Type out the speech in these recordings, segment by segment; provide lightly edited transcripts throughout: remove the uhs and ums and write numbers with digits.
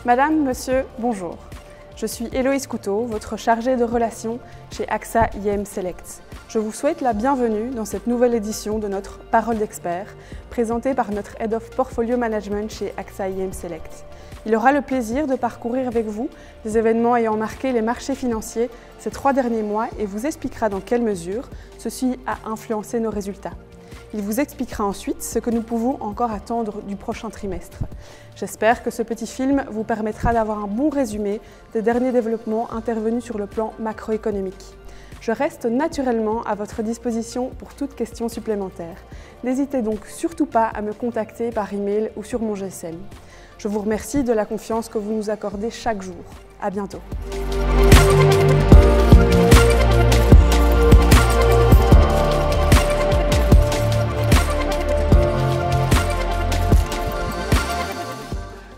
Madame, Monsieur, bonjour. Je suis Héloïse Couteau, votre chargée de relations chez AXA IM Select. Je vous souhaite la bienvenue dans cette nouvelle édition de notre Parole d'expert, présentée par notre Head of Portfolio Management chez AXA IM Select. Il aura le plaisir de parcourir avec vous des événements ayant marqué les marchés financiers ces 3 derniers mois et vous expliquera dans quelle mesure ceci a influencé nos résultats. Il vous expliquera ensuite ce que nous pouvons encore attendre du prochain trimestre. J'espère que ce petit film vous permettra d'avoir un bon résumé des derniers développements intervenus sur le plan macroéconomique. Je reste naturellement à votre disposition pour toute question supplémentaire. N'hésitez donc surtout pas à me contacter par email ou sur mon GSM. Je vous remercie de la confiance que vous nous accordez chaque jour. À bientôt.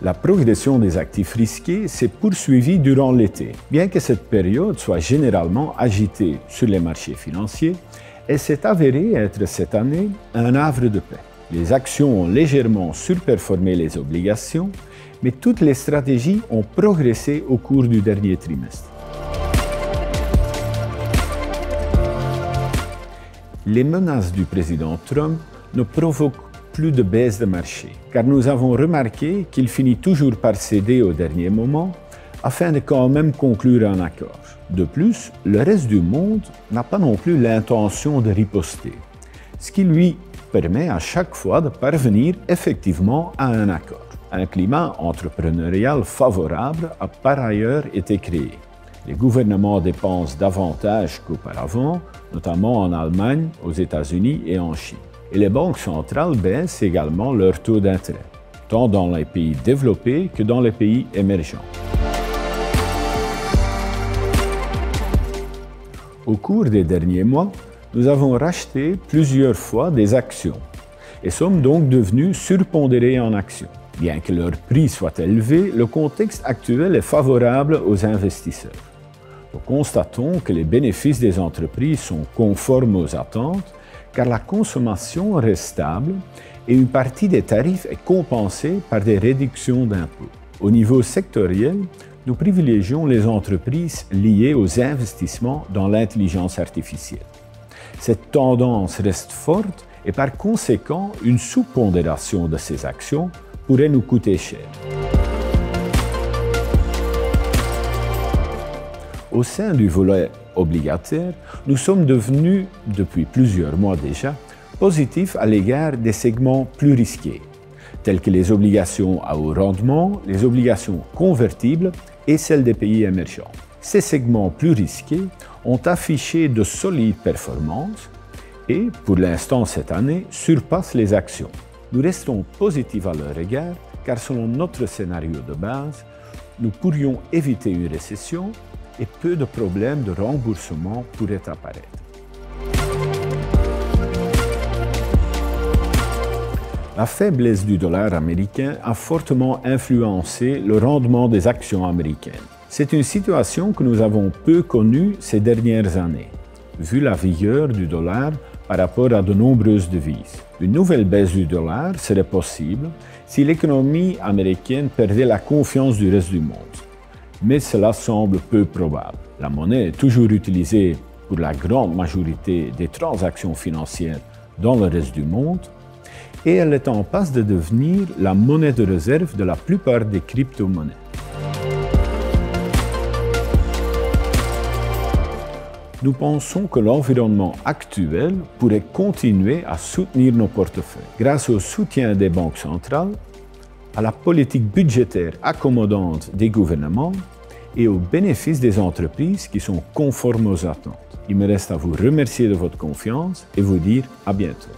La progression des actifs risqués s'est poursuivie durant l'été. Bien que cette période soit généralement agitée sur les marchés financiers, elle s'est avérée être cette année un havre de paix. Les actions ont légèrement surperformé les obligations, mais toutes les stratégies ont progressé au cours du dernier trimestre. Les menaces du président Trump ne provoquent plus de baisse de marché, car nous avons remarqué qu'il finit toujours par céder au dernier moment afin de quand même conclure un accord. De plus, le reste du monde n'a pas non plus l'intention de riposter, ce qui lui permet à chaque fois de parvenir effectivement à un accord. Un climat entrepreneurial favorable a par ailleurs été créé. Les gouvernements dépensent davantage qu'auparavant, notamment en Allemagne, aux États-Unis et en Chine. Et les banques centrales baissent également leur taux d'intérêt, tant dans les pays développés que dans les pays émergents. Au cours des derniers mois, nous avons racheté plusieurs fois des actions et sommes donc devenus surpondérés en actions. Bien que leur prix soit élevé, le contexte actuel est favorable aux investisseurs. Nous constatons que les bénéfices des entreprises sont conformes aux attentes, car la consommation reste stable et une partie des tarifs est compensée par des réductions d'impôts. Au niveau sectoriel, nous privilégions les entreprises liées aux investissements dans l'intelligence artificielle. Cette tendance reste forte et par conséquent, une sous-pondération de ces actions pourrait nous coûter cher. Au sein du volet obligataire, nous sommes devenus, depuis plusieurs mois déjà, positifs à l'égard des segments plus risqués, tels que les obligations à haut rendement, les obligations convertibles et celles des pays émergents. Ces segments plus risqués ont affiché de solides performances et, pour l'instant cette année, surpassent les actions. Nous restons positifs à leur égard car selon notre scénario de base, nous pourrions éviter une récession et peu de problèmes de remboursement pourraient apparaître. La faiblesse du dollar américain a fortement influencé le rendement des actions américaines. C'est une situation que nous avons peu connue ces dernières années, vu la vigueur du dollar par rapport à de nombreuses devises. Une nouvelle baisse du dollar serait possible si l'économie américaine perdait la confiance du reste du monde. Mais cela semble peu probable. La monnaie est toujours utilisée pour la grande majorité des transactions financières dans le reste du monde et elle est en passe de devenir la monnaie de réserve de la plupart des crypto-monnaies. Nous pensons que l'environnement actuel pourrait continuer à soutenir nos portefeuilles grâce au soutien des banques centrales, à la politique budgétaire accommodante des gouvernements et aux bénéfices des entreprises qui sont conformes aux attentes. Il me reste à vous remercier de votre confiance et vous dire à bientôt.